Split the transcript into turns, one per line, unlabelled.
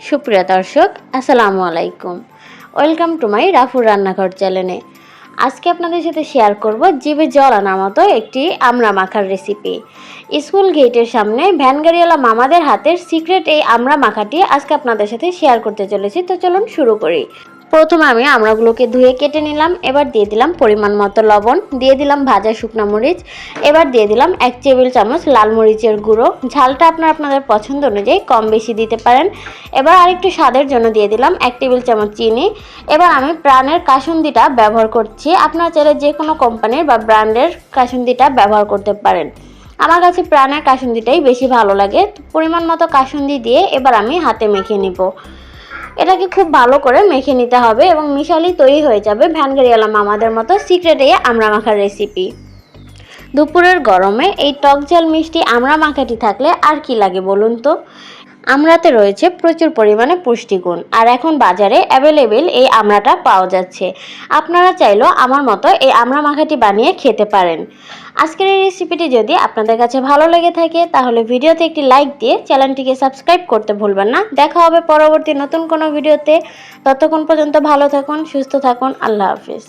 সুপ্রিয় দর্শক, আসসালামু আলাইকুম। ওয়েলকাম টু মাই রাফুর রান্নাঘর চ্যানেলে। আজকে আপনাদের সাথে শেয়ার করব জিভে জল আনার মতো একটি আমড়া মাখার রেসিপি। স্কুল গেটের সামনে ভ্যানগাড়িওয়ালা মামাদের হাতের সিক্রেট এই আমড়া মাখাটি আজকে আপনাদের সাথে শেয়ার করতে চলেছি। তো চলুন শুরু করি। প্রথমে আমি আমড়াগুলোকে ধুয়ে কেটে নিলাম। এবার দিয়ে দিলাম পরিমাণ মতো লবণ, দিয়ে দিলাম ভাজা শুকনো মরিচ, এবার দিয়ে দিলাম 1 টেবিল চামচ লাল মরিচের গুঁড়ো। ঝালটা আপনাদের পছন্দ অনুযায়ী কম বেশি দিতে পারেন। এবার আরেকটু স্বাদের জন্য দিয়ে দিলাম 1 টেবিল চামচ চিনি। এবার আমি প্রাণের কাসুন্দিটা ব্যবহার করছি। আপনারা চাইলে যে কোনো কোম্পানির বা ব্র্যান্ডের কাসুন্দিটা ব্যবহার করতে পারেন। আমার কাছে প্রাণের কাসুন্দিটাই বেশি ভালো লাগে। পরিমাণ মতো কাসুন্দি দিয়ে এবার আমি হাতে মেখে নিব। এটাকে খুব ভালো করে মেখে নিতে হবে এবং মিশালেই তৈরি হয়ে যাবে ভ্যানগাড়িওয়ালা মামাদের মতো সিক্রেট এই আমড়া মাখার রেসিপি। দুপুরের গরমে এই টক ঝাল মিষ্টি আমড়া মাখাটি থাকলে আর কি লাগে বলুন তো। আমড়াতে রয়েছে প্রচুর পরিমাণে পুষ্টিগুণ, আর এখন বাজারে অ্যাভেলেবেল এই আমড়াটা পাওয়া যাচ্ছে। আপনারা চাইলেও আমার মতো এই আমড়া মাখাটি বানিয়ে খেতে পারেন। আজকের এই রেসিপিটি যদি আপনাদের কাছে ভালো লেগে থাকে তাহলে ভিডিওতে একটি লাইক দিয়ে চ্যানেলটিকে সাবস্ক্রাইব করতে ভুলবেন না। দেখা হবে পরবর্তী নতুন কোনো ভিডিওতে। ততক্ষণ পর্যন্ত ভালো থাকুন, সুস্থ থাকুন। আল্লাহ হাফিজ।